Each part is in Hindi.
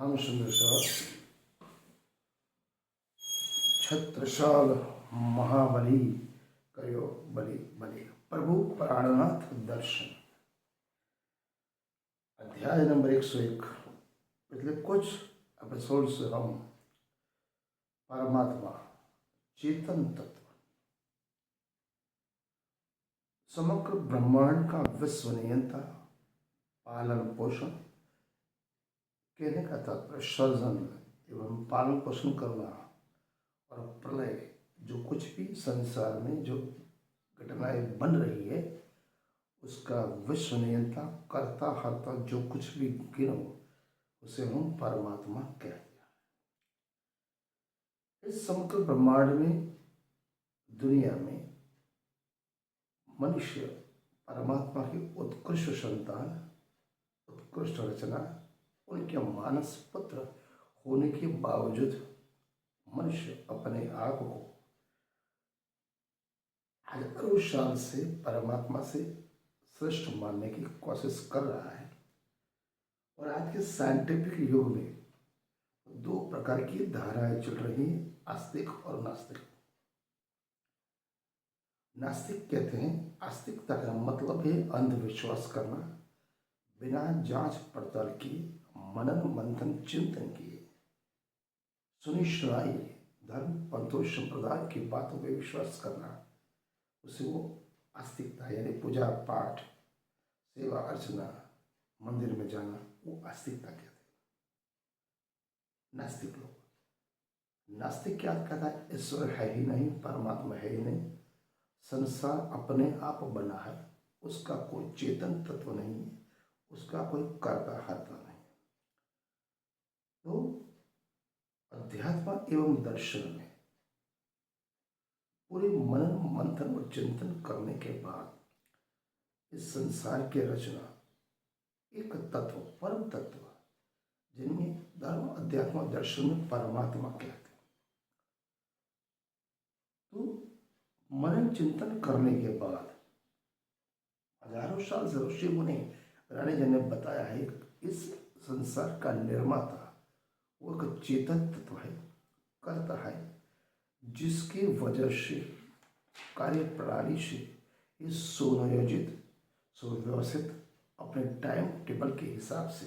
रामचंद्र सर छत्रसाल महाबली कयो बलि बलि प्रभु प्राणनाथ दर्शन अध्याय नंबर 101। पिछले कुछ एपिसोड से हम परमात्मा चेतन तत्व समग्र ब्रह्मांड का विश्व नियंता पालन पोषण कहने का तात्पर्य सर्जन एवं पालन पोषण करना और प्रलय जो कुछ भी संसार में जो घटनाएं बन रही है उसका विश्व नियंता कर्ता हर्ता जो कुछ भी गिनो उसे हम परमात्मा कहते हैं। इस समग्र ब्रह्मांड में दुनिया में मनुष्य परमात्मा की उत्कृष्ट संतान उत्कृष्ट रचना उनके मानस पुत्र होने के बावजूद मनुष्य अपने आप को हजारों साल से परमात्मा से श्रेष्ठ मानने की कोशिश कर रहा है। और आज के साइंटिफिक युग में दो प्रकार की धाराएं चल रही हैं, आस्तिक और नास्तिक। नास्तिक कहते हैं आस्तिकता का मतलब है अंधविश्वास करना, बिना जांच पड़ताल किए, मनन मंथन चिंतन किए, सुनी सुनाई धर्म पंथों संप्रदाय की बातों पर विश्वास करना, उसे वो आस्तिकता यानी पूजा पाठ सेवा अर्चना मंदिर में जाना वो आस्तिकता कहते हैं। नास्तिक लोग नास्तिक क्या कहता है ईश्वर है ही नहीं, परमात्मा है ही नहीं, संसार अपने आप बना है, उसका कोई चेतन तत्व नहीं है, उसका कोई कर्ता हर्ता नहीं। तो अध्यात्म एवं दर्शन में पूरे मनन मंथन और चिंतन करने के बाद इस संसार की रचना एक तत्व परम तत्व जिनमें धर्म अध्यात्म दर्शन में परमात्मा कहते हैं। तो मनन चिंतन करने के बाद हजारों साल से ऋषि मुनि रानी जी ने बताया है इस संसार का निर्माता वो एक चेतन तत्व है, करता है, जिसकी वजह से कार्य प्रणाली से इस सुनियोजित सुव्यवस्थित अपने टाइम टेबल के हिसाब से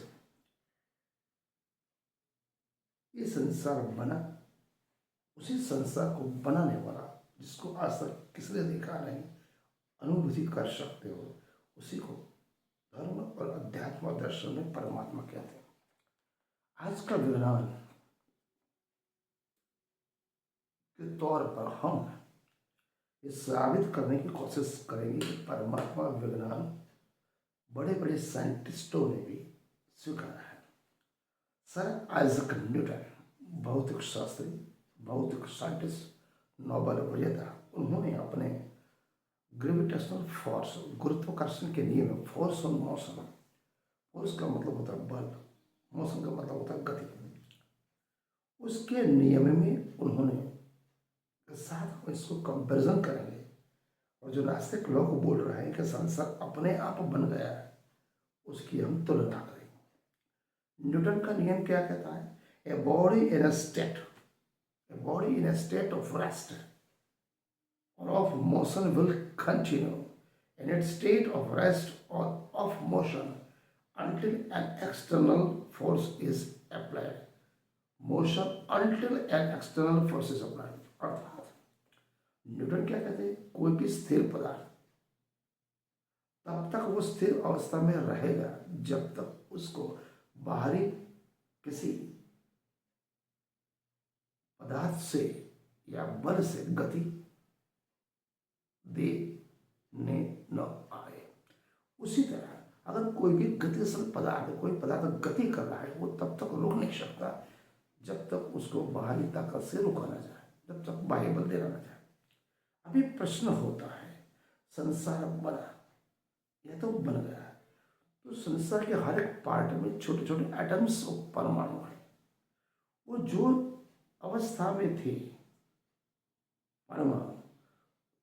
ये संसार बना। उसी संसार को बनाने वाला जिसको आज तक किसी ने देखा नहीं, अनुभूति कर सकते हो, उसी को धर्म और अध्यात्म दर्शन में परमात्मा कहते हैं। आज का विज्ञान के तौर पर हम ये साबित करने की कोशिश करेंगे कि परमात्मा विज्ञान बड़े बड़े साइंटिस्टों ने भी स्वीकारा है। सर आइजक न्यूटन भौतिक शास्त्री, भौतिक साइंटिस्ट, नोबेल विजेता, उन्होंने अपने ग्रेविटेशनल फोर्स गुरुत्वाकर्षण के नियम फोर्स ऑन मोशन, फोर्स का मतलब होता है बल, मोशन का मतलब होता है गति, उसके नियम में उन्होंने साथ हम इसको कंपैरिजन करेंगे। और जो नास्तिक लोग बोल रहे हैं कि संसार अपने आप बन गया है उसकी हम तुलना करेंगे। न्यूटन का नियम क्या कहता है? A body in a state of rest और of motion will continue in it state of rest और of motion until an external force is applied. Motion until an external force is applied. अर्थात न्यूटन क्या कहते हैं? कोई भी स्थिर पदार्थ तब तक वो स्थिर अवस्था में रहेगा जब तक उसको बाहरी किसी पदार्थ से या बल से गति देने न आए। उसी तरह अगर कोई भी गतिशील पदार्थ, कोई पदार्थ गति कर रहा है, वो तब तक रुक नहीं सकता जब तक उसको बाहरी ताकत से रुका ना जाए, जब तक बाह्य बल देना ना जाए। अभी प्रश्न होता है संसार बना, यह तो बन गया है, तो संसार के हर एक पार्ट में छोटे छोटे एटम्स और परमाणु है, वो जो अवस्था में थे परमाणु,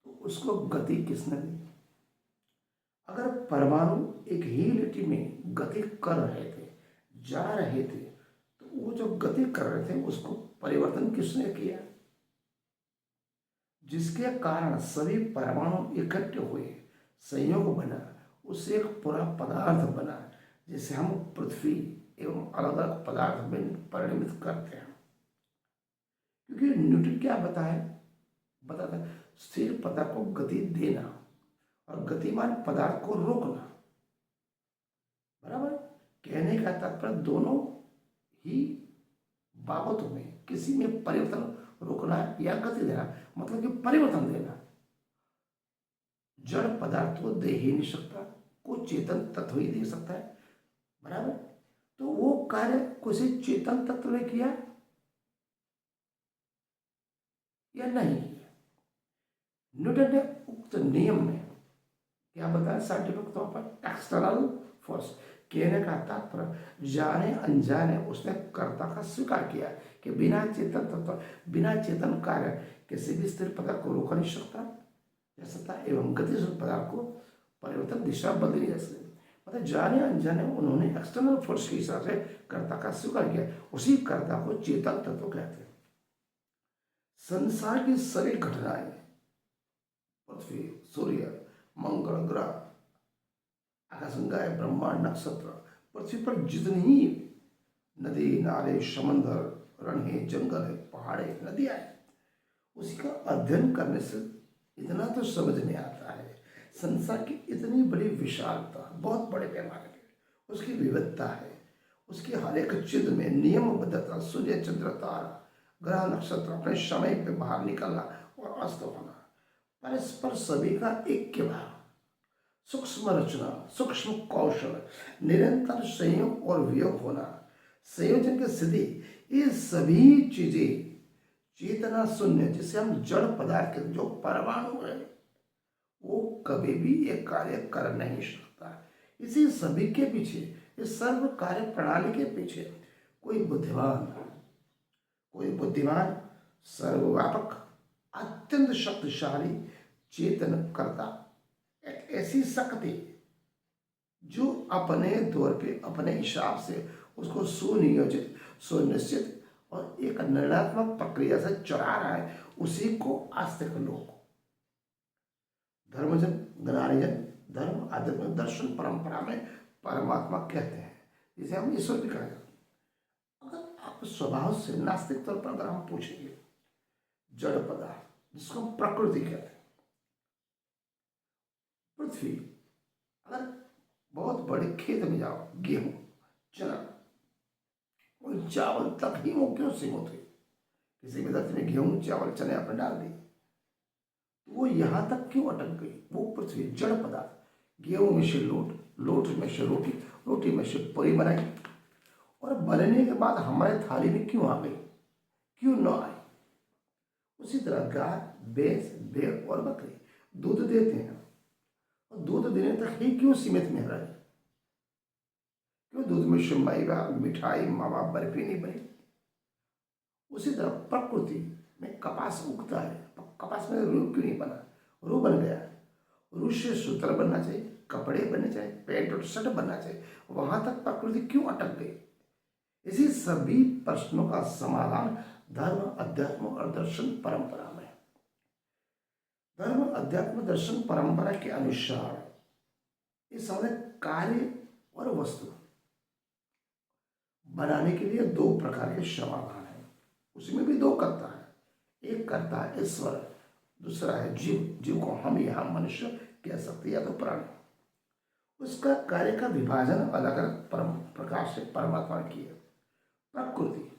तो उसको गति किसने दी? अगर परमाणु एक ही लिटी में गति कर रहे थे, जा रहे थे, तो वो जो गति कर रहे थे उसको परिवर्तन किसने किया, जिसके कारण सभी परमाणु इकट्ठे हुए संयोग बना, उससे एक पूरा पदार्थ बना जिसे हम पृथ्वी एवं अलग अलग पदार्थ में परिणमित करते हैं। क्योंकि न्यूटन क्या बताता है स्थिर पदार्थ को गति देना और गतिमान पदार्थ को रोकना। बराबर, कहने का तात्पर्य दोनों ही बाबतों में किसी में परिवर्तन रोकना या गति देना, मतलब कि परिवर्तन देना। जड़ पदार्थ को दे ही नहीं सकता, कोई चेतन तत्व ही दे सकता है। बराबर, तो वो कार्य किसी चेतन तत्व ने किया या नहीं किया। न्यूटन ने उक्त नियम में क्या बताया, साइंटिफिक तौर पर एक्सटर्नल फोर्स। कहने का तात्पर्य जाने अनजाने उसने कर्ता का स्वीकार किया कि बिना चेतन तत्व, बिना चेतन कार्य किसी भी स्थिर पदार्थ को रोका नहीं सकता एवं गतिशील पदार्थ को परिवर्तन दिशा बदली नहीं जा सकती। मतलब जाने अनजाने उन्होंने एक्सटर्नल फोर्स के हिसाब से कर्ता का स्वीकार किया, उसी कर्ता को चेतन तत्व कहते हैं। संसार की सभी घटनाएं, पृथ्वी, सूर्य, मंगल ग्रह, आकाशगंगा, ब्रह्मांड, नक्षत्र, पृथ्वी पर जितनी ही नदी नाले समंदर रण है, जंगल है, पहाड़ है, नदियां है, उसी का अध्ययन करने से इतना तो समझ में आता है संसार की इतनी बड़ी विशालता, बहुत बड़े पैमाने पर उसकी विविधता है, उसकी हर एक चिन्ह में नियमबद्धता, सूर्य चंद्र तारा ग्रह नक्षत्र अपने समय पे बाहर निकलना और अस्त होना, परस्पर सभी का ऐक्य भाव, सूक्ष्म रचना, सूक्ष्म कौशल, निरंतर संयोग और वियोग होना, संयोजन की स्थिति, ये सभी चीजें चेतना शून्य, जिसे हम जड़ पदार्थ के जो परमाणु है वो कभी भी एक कार्य कर नहीं सकता। इसी सभी के पीछे, इस सर्व कार्य प्रणाली के पीछे कोई बुद्धिमान सर्वव्यापक अत्यंत शक्तिशाली चेतन करता, एक ऐसी शक्ति जो अपने दौर पे अपने हिसाब से उसको सुनियोजित, सुनिश्चित और एक निर्णात्मक प्रक्रिया से चला रहा है, उसी को आस्तिक लोग धर्मजन, ज्ञानीजन, धर्म आध्यात्मिक दर्शन परंपरा में परमात्मा कहते हैं, जिसे हम ईश्वर भी कहते हैं। अगर आप स्वभाव से नास्तिक तौर पर अगर हम पूछेंगे, जड़ पदार्थ जिसको हम प्रकृति कहते हैं, पृथ्वी, अगर बहुत बड़े खेत में जाओ, गेहूं, चना और चावल तक ही वो क्यों सीमित हुई, किसी भी धरती में गेहूं चावल चने आपने डाल दिए, वो यहां तक क्यों अटक गई। वो पृथ्वी जड़ पदार्थ, गेहूं में से लोट में से रोटी, रोटी में से पूरी बनाई और बनने के बाद हमारे थाली में क्यों आ गई, क्यों न आई। उसी तरह गाय, भैंस, भेड़ और बकरी दूध देते हैं और दूध देने तक ही क्यों सीमित में रहे, क्यों दूध में से मेवा, मिठाई, मावा, बर्फी नहीं बनी। उसी तरह प्रकृति में कपास उगता है, कपास में रूह क्यों नहीं बना, रूह बन गया, रूह से सूत्र बनना चाहिए, कपड़े बनने चाहिए, पैंट और शर्ट बनना चाहिए, वहां तक प्रकृति क्यों अटक गई। इसी सभी प्रश्नों का समाधान धर्म, अध्यात्म और दर्शन परंपरा में। धर्म, अध्यात्म, दर्शन परंपरा के अनुसार इस समय कार्य और वस्तु बनाने के लिए दो प्रकार के समाधान है, उसमें भी दो कर्ता है। एक कर्ता है ईश्वर, दूसरा है जीव, जीव को हम यहाँ मनुष्य कह सकते या तो प्राणी। उसका कार्य का विभाजन अलग अलग प्रकार से परमात्मा की है। प्रकृति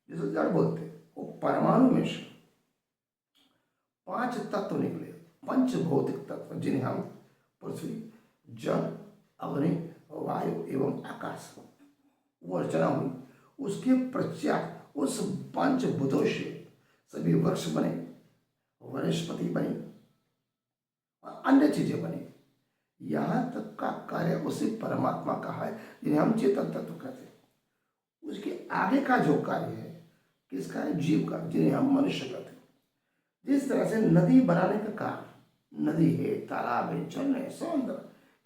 जिसे जड़ बोलते हैं, वो परमाणु में से 5 तत्व निकले, पंच भौतिक तत्व, जिन्हें हम पृथ्वी, जल, अग्नि, वायु एवं आकाश वो रचना हुई। उसके पश्चात उस पंचभूतों से सभी वृक्ष बने, वनस्पति बनी और अन्य चीजें बनी। यहाँ तक का कार्य उसी परमात्मा का है, जिन्हें हम चेतन तत्व कहते हैं। उसके आगे का जो कार्य है किसका है, जीव का, जिन्हें हम मनुष्य कहते हैं। जिस तरह से नदी बनाने का कार्य, नदी है, तालाब है, जल है, समुद्र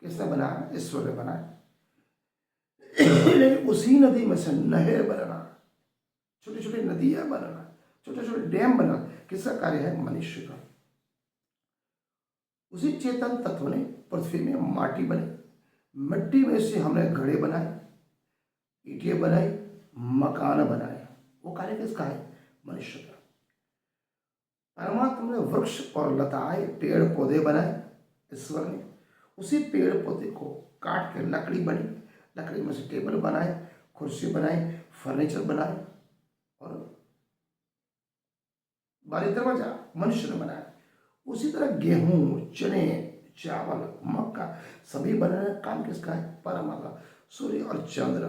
किसने बनाया, ईश्वर ने बनाया। लेकिन उसी नदी में से नहर बनना, छोटी छोटी नदियां बनाना, छोटे छोटे डैम बनाना, किसका कार्य है? मनुष्य का। उसी चेतन तत्व ने पृथ्वी में माटी बनी, मिट्टी में से हमने घड़े बनाए, ईंटें बनाई, मकान बनाए। वो कार्य किसका है? मनुष्य का। परमात्मा ने वृक्ष और लताएं, पेड़ पौधे बनाए, ईश्वर ने। उसी पेड़ पौधे को काट के लकड़ी बनी, लकड़ी में से टेबल बनाए, कुर्सी बनाई, फर्नीचर बनाए, और बारी दरवाजा मनुष्य ने बनाया। उसी तरह गेहूं, चने, चावल, मक्का सभी बनाने का काम किसका है? परमात्मा। सूर्य और चंद्र,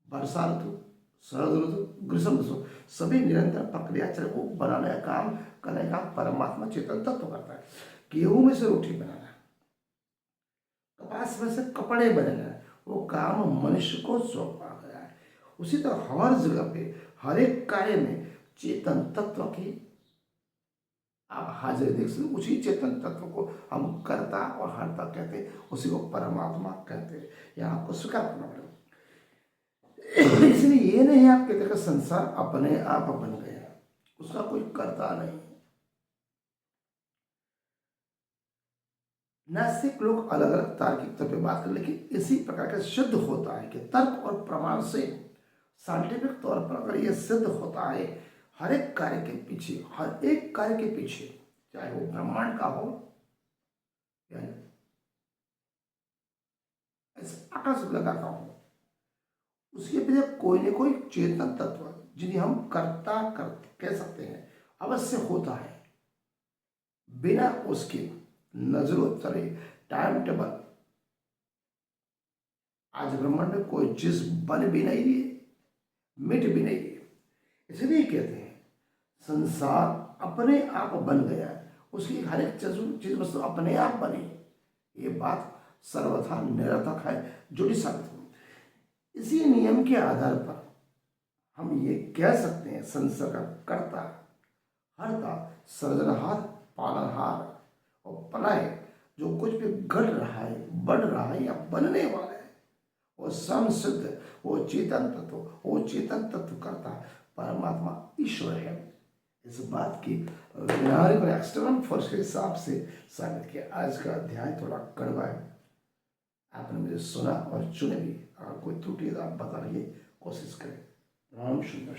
वर्षा ऋतु, शरद ऋतु, ग्रीष्म ऋतु, सभी निरंतर प्रक्रिया चल को बनाने का काम, करने का परमात्मा चेतन तत्व करता है। गेहूं में से रोटी बनाना, कपास में से कपड़े बनाना, वो काम मनुष्य को सौंपा गया है। उसी तरह हर जगह पे, हर एक कार्य में चेतन तत्व की आप हाजिर देख सकते। उसी चेतन तत्व को हम कर्ता और हर्ता कहते हैं, उसी को परमात्मा कहते हैं। यह आपको स्वीकार करना पड़ेगा। इसलिए ये नहीं आप कहते कि संसार अपने आप बन गया, उसका कोई कर्ता नहीं। नास्तिक लोग अलग अलग तार्किक तौर पर बात कर, लेकिन इसी प्रकार का सिद्ध होता है कि तर्क और प्रमाण से, साइंटिफिक तौर पर अगर यह सिद्ध होता है, हर एक कार्य के पीछे, हर एक कार्य के पीछे, चाहे वो ब्रह्मांड का हो या आकाश लगा का हो, उसके पीछे कोई न कोई चेतन तत्व, जिन्हें हम कर्ता कर कह सकते हैं, अवश्य होता है। बिना उसके नजरों तले टाइम टेबल, आज ब्रह्मांड में कोई चीज बन भी नहीं रही, मिट भी नहीं रही। इसलिए कहते हैं संसार अपने आप बन गया है, उसकी हर एक चीज वस्तु अपने आप बनी। ये बात सर्वथा निरर्थक है, झूठी साबित हो। इसी नियम के आधार पर हम ये कह सकते हैं संसार का कर्ता, हर्ता, सृजनहार, पालनहार और पलाय, जो कुछ भी घट रहा है, बढ़ रहा है या बनने वाला है, वो संसिद्ध, वो चेतन तत्व करता परमात्मा ईश्वर है। इस बात की व्यावहारिक और एक्सटर्नल फोर्स के हिसाब से साबित किया। आज का अध्याय थोड़ा कड़वा है, आपने मुझे सुना और चुने भी। अगर कोई त्रुटि तो आप बताइए, कोशिश करें। राम सुंदर।